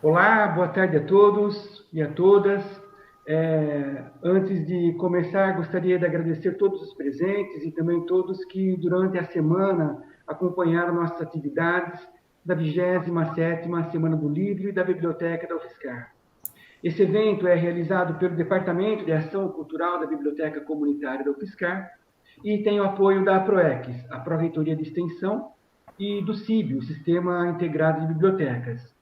Olá, boa tarde a todos e a todas. Antes de começar, gostaria de agradecer todos os presentes e também todos que, durante a semana, acompanharam nossas atividades da 27ª Semana do Livro e da Biblioteca da UFSCar. Esse evento é realizado pelo Departamento de Ação Cultural da Biblioteca Comunitária da UFSCar e tem o apoio da PROEX, a Pró-Reitoria de Extensão, e do CIB, o Sistema Integrado de Bibliotecas.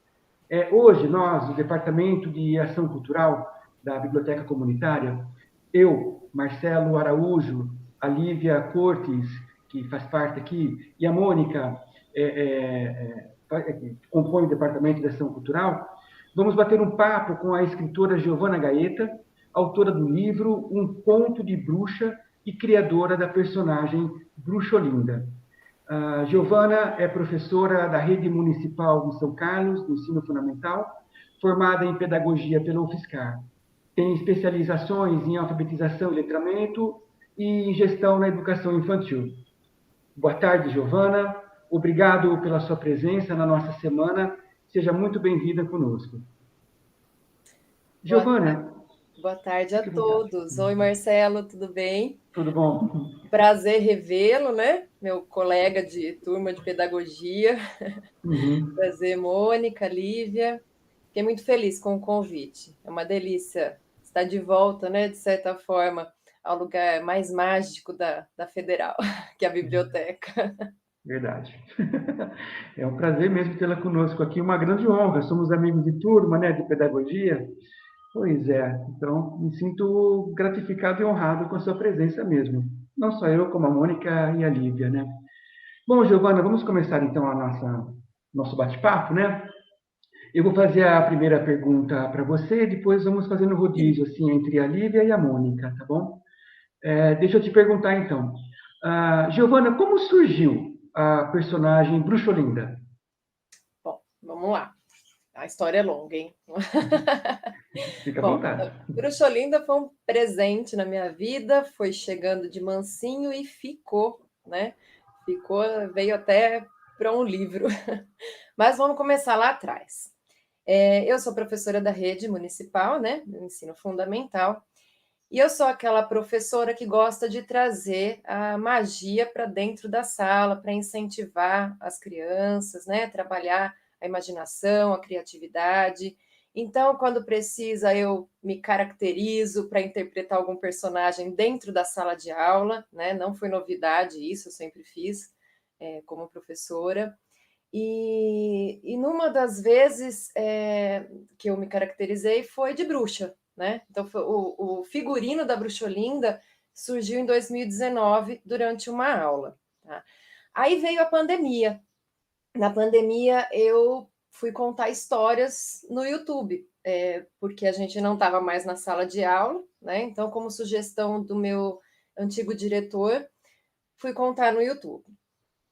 Hoje, nós, do Departamento de Ação Cultural da Biblioteca Comunitária, eu, Marcelo Araújo, a Lívia Cortes, que faz parte aqui, e a Mônica, que compõe o Departamento de Ação Cultural, vamos bater um papo com a escritora Giovana Gaeta, autora do livro Um Conto de Bruxa e criadora da personagem Bruxolinda. A Giovana é professora da Rede Municipal de São Carlos, do Ensino Fundamental, formada em Pedagogia pela UFSCar. Tem especializações em alfabetização e letramento e em gestão na educação infantil. Boa tarde, Giovana. Obrigado pela sua presença na nossa semana. Seja muito bem-vinda conosco. Giovana. Boa tarde a todos. Oi, Marcelo, tudo bem? Tudo bom? Prazer revê-lo, né? Meu colega de turma de pedagogia. Prazer, Mônica, Lívia. Fiquei muito feliz com o convite. É uma delícia estar de volta, né? De certa forma, ao lugar mais mágico da Federal, que é a biblioteca. Verdade. É um prazer mesmo tê-la conosco aqui, uma grande honra. Somos amigos de turma, né, de pedagogia. Pois é, então me sinto gratificado e honrado com a sua presença mesmo. Não só eu, como a Mônica e a Lívia, né? Bom, Giovana, vamos começar então nosso bate-papo, né? Eu vou fazer a primeira pergunta para você, depois vamos fazendo rodízio assim entre a Lívia e a Mônica, tá bom? Deixa eu te perguntar então, Giovana, como surgiu a personagem Bruxolinda? Bom, vamos lá. A história é longa, hein? Fica à Bom, vontade. Bruxolinda foi um presente na minha vida, foi chegando de mansinho e ficou, né? Ficou, veio até para um livro. Mas vamos começar lá atrás. Eu sou professora da rede municipal, né? Do ensino fundamental. E eu sou aquela professora que gosta de trazer a magia para dentro da sala, para incentivar as crianças, né? Trabalhar a imaginação, a criatividade. Então, quando precisa, eu me caracterizo para interpretar algum personagem dentro da sala de aula, né? Não foi novidade isso, eu sempre fiz como professora. E numa das vezes que eu me caracterizei foi de bruxa, né? Então, o figurino da Bruxolinda surgiu em 2019 durante uma aula. Tá? Aí veio a pandemia. Na pandemia, eu fui contar histórias no YouTube, porque a gente não estava mais na sala de aula, né? Então, como sugestão do meu antigo diretor, fui contar no YouTube.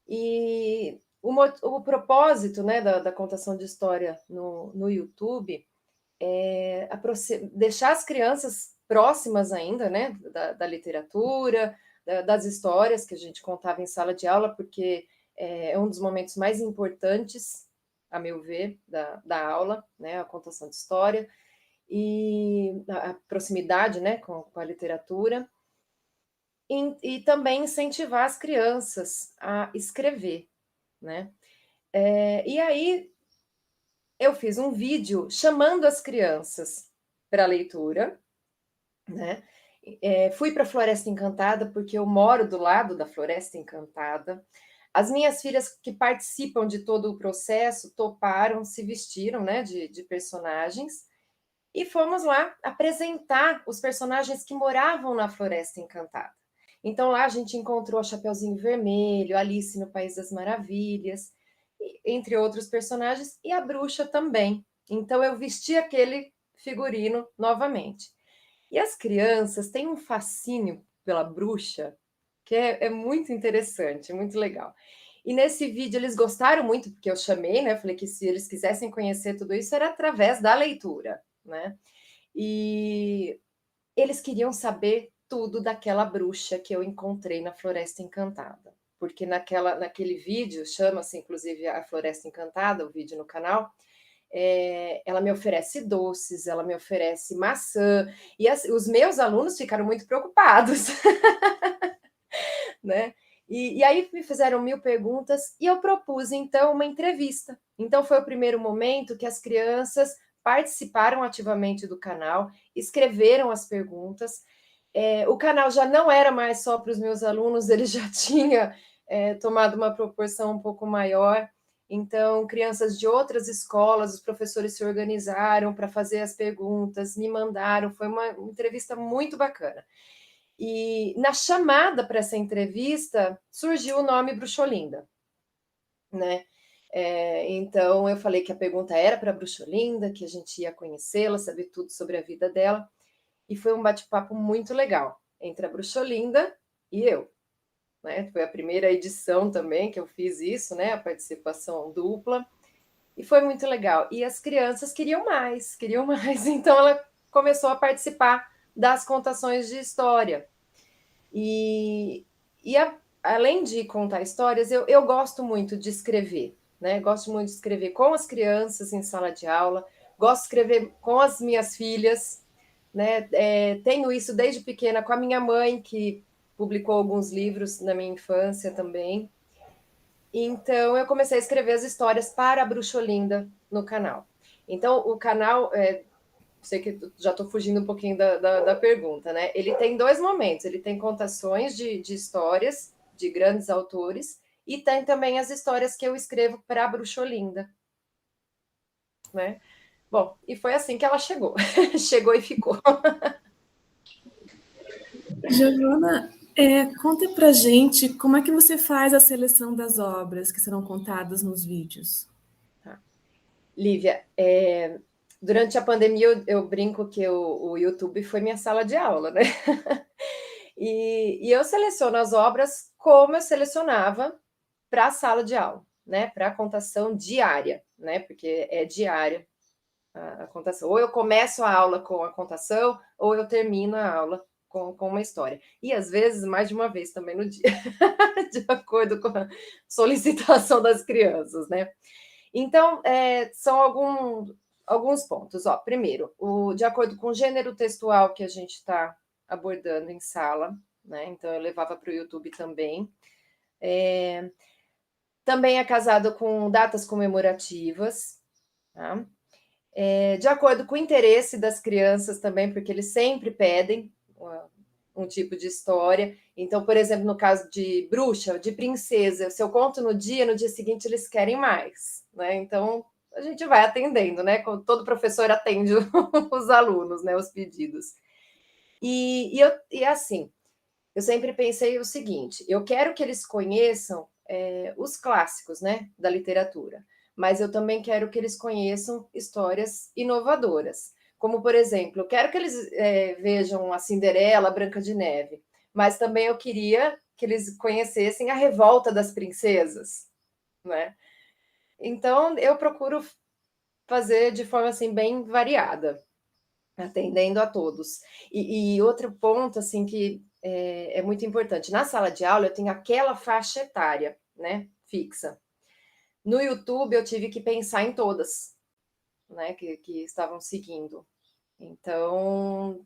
E o propósito, né, da contação de história no YouTube é deixar as crianças próximas ainda, né, da literatura, das histórias que a gente contava em sala de aula, porque é um dos momentos mais importantes, a meu ver, da aula, né, a contação de história, e a proximidade, né, com a literatura, e também incentivar as crianças a escrever, né? E aí eu fiz um vídeo chamando as crianças para a leitura, né? Fui para a Floresta Encantada, porque eu moro do lado da Floresta Encantada. As minhas filhas que participam de todo o processo toparam, se vestiram, né, de personagens, e fomos lá apresentar os personagens que moravam na Floresta Encantada. Então lá a gente encontrou a Chapeuzinho Vermelho, Alice no País das Maravilhas, entre outros personagens, e a bruxa também. Então eu vesti aquele figurino novamente. E as crianças têm um fascínio pela bruxa que é muito interessante, muito legal. E nesse vídeo eles gostaram muito, porque eu chamei, né? Falei que se eles quisessem conhecer tudo isso era através da leitura, né? E eles queriam saber tudo daquela bruxa que eu encontrei na Floresta Encantada. Porque naquele vídeo, chama-se inclusive a Floresta Encantada, o vídeo no canal, ela me oferece doces, ela me oferece maçã, e os meus alunos ficaram muito preocupados, né? E aí me fizeram 1000 perguntas e eu propus, então, uma entrevista. Então, foi o primeiro momento que as crianças participaram ativamente do canal, escreveram as perguntas. O canal já não era mais só para os meus alunos, ele já tinha tomado uma proporção um pouco maior. Então, crianças de outras escolas, os professores se organizaram para fazer as perguntas, me mandaram, foi uma entrevista muito bacana. E na chamada para essa entrevista, surgiu o nome Bruxolinda, né? Então, eu falei que a pergunta era para a Bruxolinda, que a gente ia conhecê-la, saber tudo sobre a vida dela, e foi um bate-papo muito legal entre a Bruxolinda e eu. Né? Foi a primeira edição também que eu fiz isso, né? A participação dupla, e foi muito legal. E as crianças queriam mais, então ela começou a participar das contações de história. Além de contar histórias, eu gosto muito de escrever, né? Gosto muito de escrever com as crianças em sala de aula, gosto de escrever com as minhas filhas, né? Tenho isso desde pequena com a minha mãe, que publicou alguns livros na minha infância também. Então, eu comecei a escrever as histórias para a Bruxolinda no canal. Então, o canal, sei que já estou fugindo um pouquinho da pergunta, né? Ele tem 2 momentos. Ele tem contações de histórias de grandes autores e tem também as histórias que eu escrevo para a Bruxolinda, né? Bom, e foi assim que ela chegou. Chegou e ficou. Giovana, conta pra gente como é que você faz a seleção das obras que serão contadas nos vídeos. Tá. Lívia, durante a pandemia eu brinco que o YouTube foi minha sala de aula, né? E eu seleciono as obras como eu selecionava para a sala de aula, né? Para a contação diária, né? Porque é diária a contação. Ou eu começo a aula com a contação, ou eu termino a aula com uma história. E às vezes, mais de uma vez também no dia, de acordo com a solicitação das crianças, né? Então, são alguns pontos. Primeiro, de acordo com o gênero textual que a gente está abordando em sala, né? Então, eu levava para o YouTube também. Também é casado com datas comemorativas, tá? De acordo com o interesse das crianças também, porque eles sempre pedem um tipo de história. Então, por exemplo, no caso de bruxa, de princesa, se eu conto no dia seguinte eles querem mais, né? Então, a gente vai atendendo, né? Todo professor atende os alunos, né? Os pedidos. E assim, eu sempre pensei o seguinte: eu quero que eles conheçam os clássicos, né? Da literatura, mas eu também quero que eles conheçam histórias inovadoras. Como, por exemplo, eu quero que eles vejam a Cinderela, a Branca de Neve, mas também eu queria que eles conhecessem a Revolta das Princesas, né? Então, eu procuro fazer de forma assim bem variada, atendendo a todos. E outro ponto assim que é muito importante, na sala de aula eu tenho aquela faixa etária, né, fixa. No YouTube eu tive que pensar em todas, né, que estavam seguindo. Então,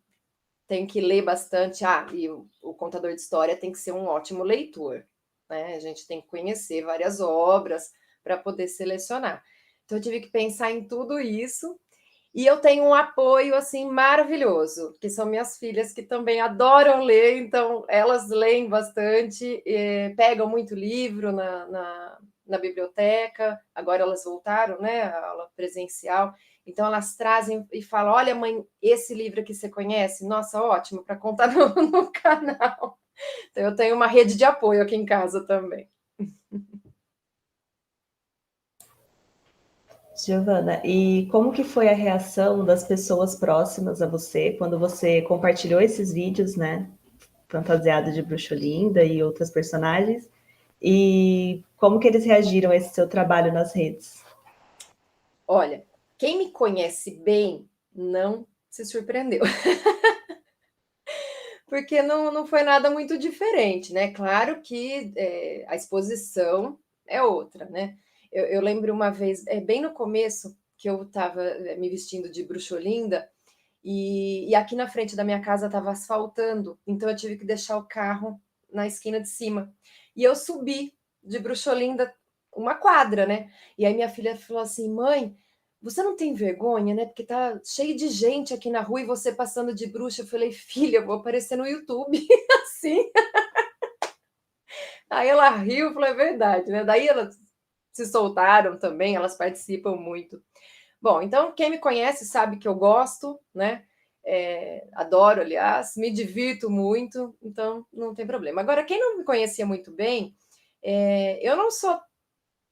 tem que ler bastante. E o contador de história tem que ser um ótimo leitor, né? A gente tem que conhecer várias obras para poder selecionar. Então, eu tive que pensar em tudo isso. E eu tenho um apoio, assim, maravilhoso, que são minhas filhas, que também adoram ler, então elas leem bastante, pegam muito livro na biblioteca, agora elas voltaram, né, a aula presencial, então elas trazem e falam: olha, mãe, esse livro aqui você conhece? Nossa, ótimo, para contar no canal. Então eu tenho uma rede de apoio aqui em casa também. Giovana, e como que foi a reação das pessoas próximas a você quando você compartilhou esses vídeos, né, fantasiado de Bruxolinda e outras personagens, e como que eles reagiram a esse seu trabalho nas redes? Olha, quem me conhece bem não se surpreendeu. Porque não foi nada muito diferente, né? Claro que a exposição é outra, né? Eu lembro uma vez, bem no começo, que eu estava me vestindo de Bruxa Olinda, e aqui na frente da minha casa estava asfaltando, então eu tive que deixar o carro na esquina de cima. E eu subi de Bruxa Olinda uma quadra, né? E aí minha filha falou assim: mãe, você não tem vergonha, né? Porque tá cheio de gente aqui na rua e você passando de bruxa. Eu falei: filha, eu vou aparecer no YouTube assim. Aí ela riu e falou: é verdade, né? Daí elas se soltaram também, elas participam muito. Bom, então quem me conhece sabe que eu gosto, né? Adoro, aliás, me divirto muito, então não tem problema. Agora, quem não me conhecia muito bem, eu não sou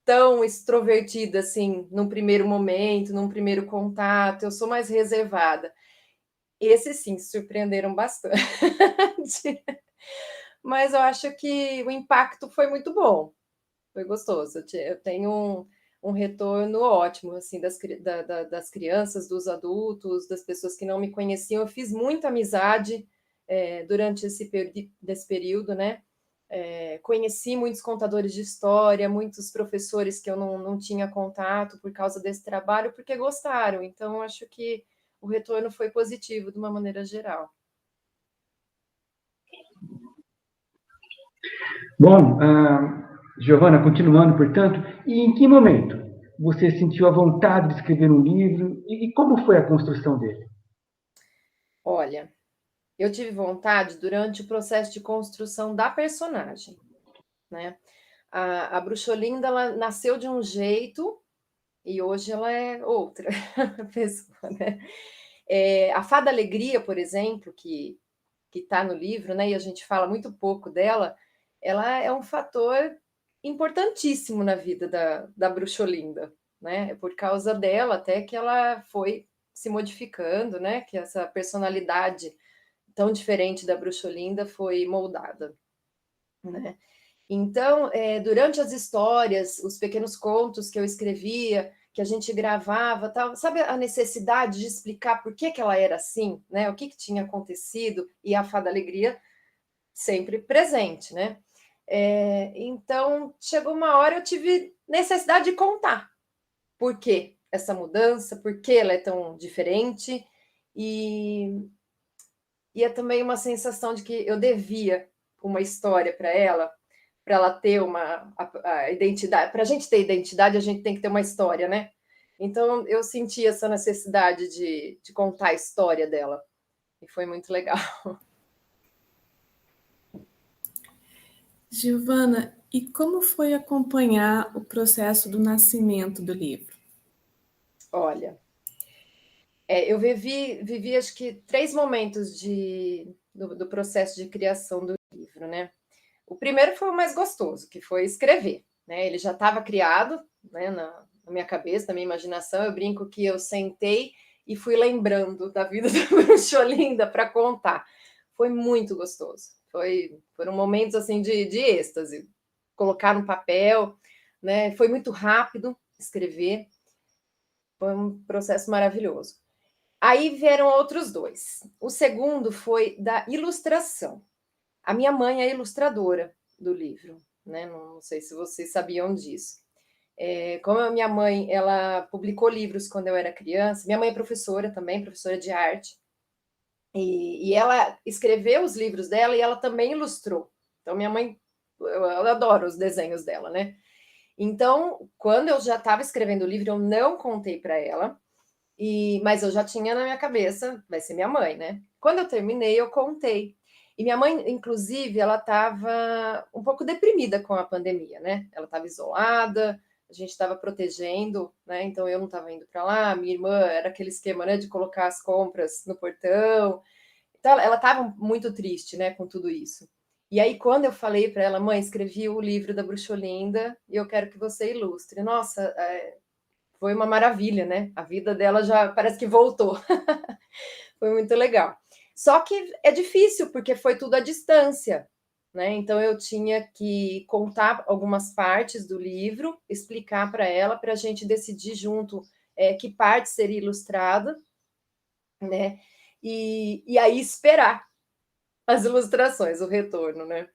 tão extrovertida assim, num primeiro momento, num primeiro contato, eu sou mais reservada. Esses sim se surpreenderam bastante. Mas eu acho que o impacto foi muito bom, foi gostoso. Eu tenho um retorno ótimo assim das crianças, dos adultos, das pessoas que não me conheciam. Eu fiz muita amizade durante desse período, né? Conheci muitos contadores de história, muitos professores que eu não tinha contato por causa desse trabalho, porque gostaram. Então, acho que o retorno foi positivo de uma maneira geral. Bom, Giovana, continuando, portanto, e em que momento você sentiu a vontade de escrever um livro e como foi a construção dele? Olha, eu tive vontade durante o processo de construção da personagem, né? A Bruxa Olinda, ela nasceu de um jeito e hoje ela é outra pessoa, né? A Fada Alegria, por exemplo, que está no livro, né? E a gente fala muito pouco dela, ela é um fator importantíssimo na vida da Bruxa Olinda, né? É por causa dela até que ela foi se modificando, né? Que essa personalidade tão diferente da Bruxa Olinda foi moldada, né? Então, durante as histórias, os pequenos contos que eu escrevia, que a gente gravava, tal, sabe a necessidade de explicar por que ela era assim, né? O que tinha acontecido, e a Fada Alegria sempre presente, né? Então, chegou uma hora eu tive necessidade de contar por que essa mudança, por que ela é tão diferente, e é também uma sensação de que eu devia uma história para ela ter a identidade. Para a gente ter identidade, a gente tem que ter uma história, né? Então, eu senti essa necessidade de contar a história dela. E foi muito legal. Giovana, e como foi acompanhar o processo do nascimento do livro? Olha, eu vivi acho que 3 momentos do processo de criação do livro, né? O primeiro foi o mais gostoso, que foi escrever, né? Ele já estava criado, né, na minha cabeça, na minha imaginação. Eu brinco que eu sentei e fui lembrando da vida da Bruxa Olinda para contar. Foi muito gostoso. Foram momentos assim de êxtase. Colocar no papel, né? Foi muito rápido escrever. Foi um processo maravilhoso. Aí vieram outros 2. O segundo foi da ilustração. A minha mãe é ilustradora do livro, né? Não sei se vocês sabiam disso. Como a minha mãe, ela publicou livros quando eu era criança. Minha mãe é professora também, professora de arte. E ela escreveu os livros dela e ela também ilustrou. Então, minha mãe, eu adoro os desenhos dela, né? Então, quando eu já estava escrevendo o livro, eu não contei para ela, mas eu já tinha na minha cabeça, vai ser minha mãe, né? Quando eu terminei, eu contei. E minha mãe, inclusive, ela estava um pouco deprimida com a pandemia, né? Ela estava isolada, a gente estava protegendo, né? Então eu não estava indo para lá, minha irmã era aquele esquema, né, de colocar as compras no portão. Então ela estava muito triste, né, com tudo isso. E aí quando eu falei para ela, mãe, escrevi o livro da Bruxa Olinda e eu quero que você ilustre. Nossa, foi uma maravilha, né? A vida dela já parece que voltou. Foi muito legal. Só que é difícil, porque foi tudo à distância, né? Então eu tinha que contar algumas partes do livro, explicar para ela, para a gente decidir junto que parte seria ilustrada, né? E aí esperar as ilustrações, o retorno, né?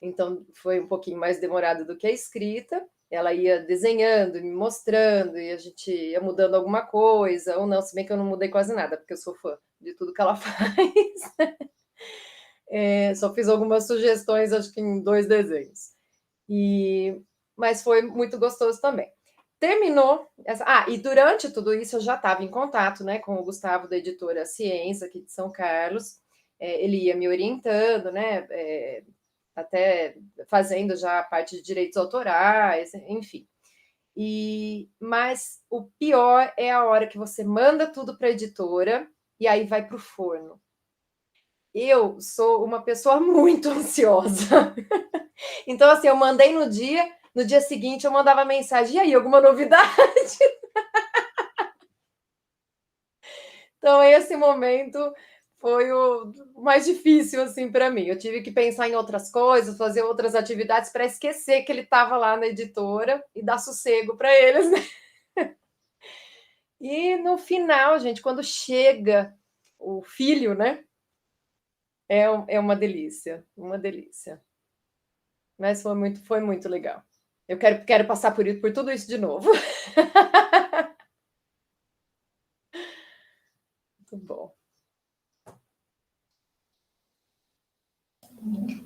Então foi um pouquinho mais demorado do que a escrita, ela ia desenhando, me mostrando, e a gente ia mudando alguma coisa, ou não, se bem que eu não mudei quase nada, porque eu sou fã de tudo que ela faz. Só fiz algumas sugestões, acho que em 2 desenhos. Mas foi muito gostoso também. Terminou. E durante tudo isso eu já estava em contato, né, com o Gustavo da editora Ciência, aqui de São Carlos. Ele ia me orientando, né, até fazendo já a parte de direitos autorais, enfim. Mas o pior é a hora que você manda tudo para a editora e aí vai para o forno. Eu sou uma pessoa muito ansiosa. Então, assim, eu mandei no dia seguinte eu mandava mensagem, e aí, alguma novidade? Então, esse momento foi o mais difícil, assim, para mim. Eu tive que pensar em outras coisas, fazer outras atividades para esquecer que ele estava lá na editora e dar sossego para eles, né? E no final, gente, quando chega o filho, né? É uma delícia, uma delícia. Mas foi muito legal. Eu quero passar por tudo isso de novo. Muito bom.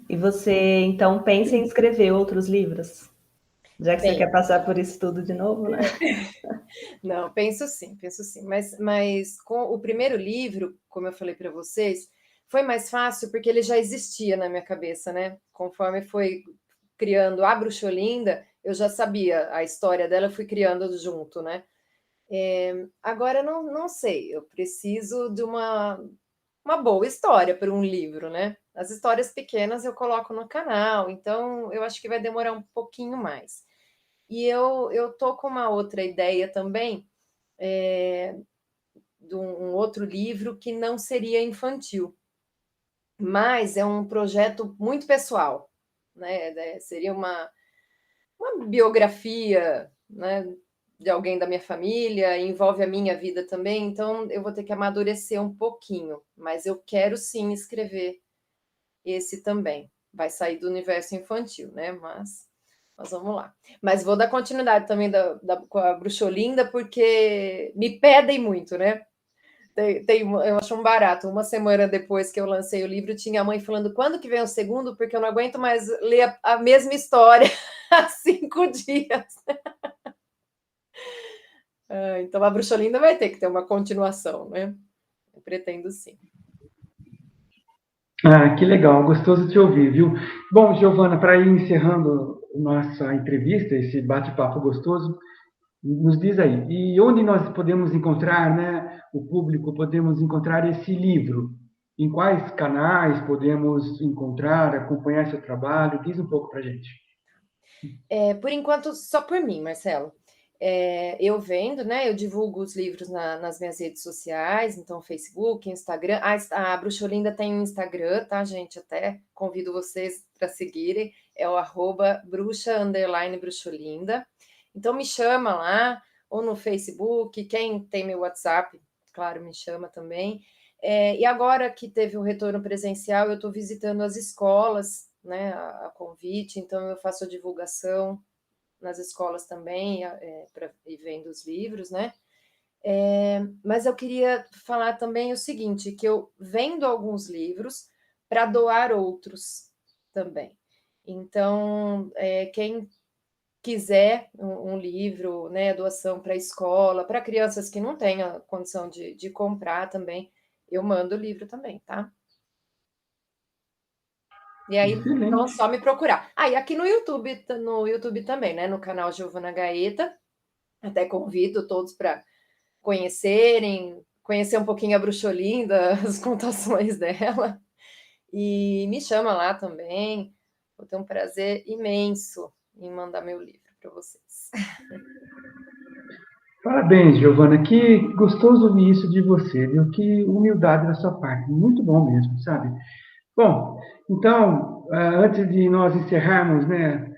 E você, então, pensa em escrever outros livros? Já que você quer passar por isso tudo de novo, né? Não, penso sim. Mas com o primeiro livro, como eu falei para vocês, foi mais fácil porque ele já existia na minha cabeça, né? Conforme foi criando a Bruxolinda, eu já sabia a história dela, eu fui criando junto, né? Agora, não sei, eu preciso de uma boa história para um livro, né? As histórias pequenas eu coloco no canal, então eu acho que vai demorar um pouquinho mais. E eu tô com uma outra ideia também, de um outro livro que não seria infantil, mas é um projeto muito pessoal, né? Seria uma biografia, né, de alguém da minha família, envolve a minha vida também, então eu vou ter que amadurecer um pouquinho, mas eu quero sim escrever esse também. Vai sair do universo infantil, né? Mas vamos lá. Mas vou dar continuidade também com a Bruxolinda, porque me pedem muito, né? Eu acho um barato. Uma semana depois que eu lancei o livro, tinha a mãe falando: quando que vem o segundo? Porque eu não aguento mais ler a mesma história há 5 dias. Então a Bruxolinda vai ter que ter uma continuação, né? Eu pretendo sim. Que legal, gostoso te ouvir, viu? Bom, Giovana, para ir encerrando nossa entrevista, esse bate-papo gostoso, nos diz aí, e onde nós podemos encontrar, né, o público, podemos encontrar esse livro? Em quais canais podemos encontrar, acompanhar seu trabalho? Diz um pouco para a gente. Por enquanto, só por mim, Marcelo. Eu vendo, né? Eu divulgo os livros nas minhas redes sociais, então Facebook, Instagram. A Bruxolinda tem um Instagram, tá, gente? Até convido vocês para seguirem. É o @bruxa_bruxolinda. Então me chama lá, ou no Facebook. Quem tem meu WhatsApp, claro, me chama também. E agora que teve o retorno presencial, eu estou visitando as escolas, né, a convite, então eu faço a divulgação nas escolas também, e vendo os livros, né? Mas eu queria falar também o seguinte, que eu vendo alguns livros para doar outros também. Então, quem quiser um livro, né, doação para a escola, para crianças que não têm a condição de comprar também, eu mando o livro também, tá? E aí, então, só me procurar. E aqui no YouTube também, né? No canal Giovana Gaeta. Até convido todos para conhecer um pouquinho a Bruxolinda, as contações dela. E me chama lá também. Vou ter um prazer imenso em mandar meu livro para vocês. Parabéns, Giovana. Que gostoso ouvir isso de você, viu? Que humildade da sua parte. Muito bom mesmo, sabe? Bom, então, antes de nós encerrarmos, né,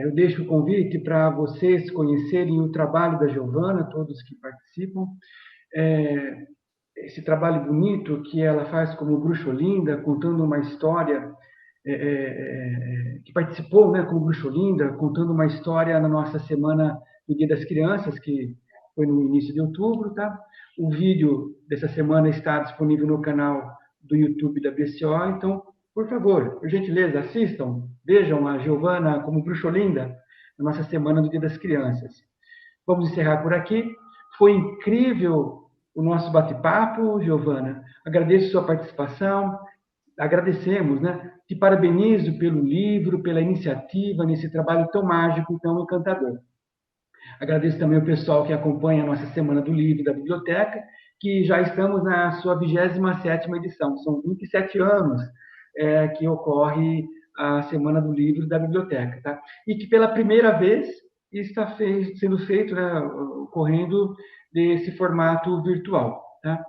eu deixo o convite para vocês conhecerem o trabalho da Giovana, todos que participam. Esse trabalho bonito que ela faz como Bruxolinda, contando uma história que participou, né, como Bruxolinda, contando uma história na nossa semana do Dia das Crianças, que foi no início de outubro, tá? O vídeo dessa semana está disponível no canal do YouTube da BCO, então, por favor, por gentileza, assistam, vejam a Giovana como Bruxolinda na nossa semana do Dia das Crianças. Vamos encerrar por aqui. Foi incrível o nosso bate-papo, Giovana. Agradeço sua participação, agradecemos, né? Te parabenizo pelo livro, pela iniciativa, nesse trabalho tão mágico e tão encantador. Agradeço também o pessoal que acompanha a nossa Semana do Livro da Biblioteca, que já estamos na sua 27ª edição. São 27 anos que ocorre a Semana do Livro da Biblioteca, tá? E que pela primeira vez está sendo feito, né, ocorrendo desse formato virtual, tá?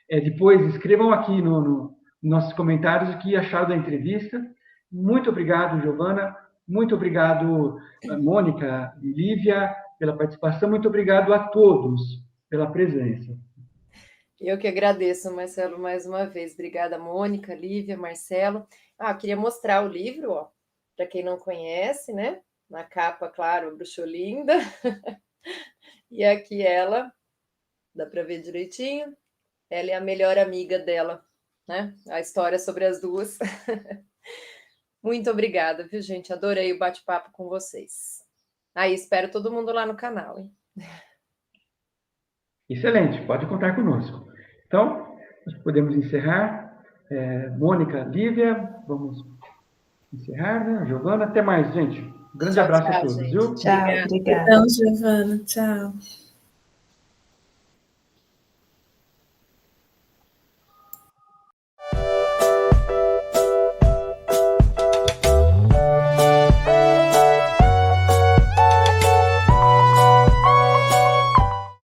Depois, escrevam aqui nos nossos comentários o que acharam da entrevista. Muito obrigado, Giovana. Muito obrigado, Mônica e Lívia, pela participação. Muito obrigado a todos pela presença. Eu que agradeço, Marcelo, mais uma vez. Obrigada, Mônica, Lívia, Marcelo. Queria mostrar o livro, ó, para quem não conhece, né? Na capa, claro, Bruxolinda. E aqui ela, dá para ver direitinho. Ela é a melhor amiga dela, né? A história sobre as duas. Muito obrigada, viu, gente? Adorei o bate-papo com vocês. Espero todo mundo lá no canal, hein? Excelente, pode contar conosco. Então, nós podemos encerrar. Mônica, Lívia, vamos encerrar, né? Giovana, até mais, gente. Um grande abraço a todos, gente. viu? Tchau, obrigada. Então, Giovana, tchau.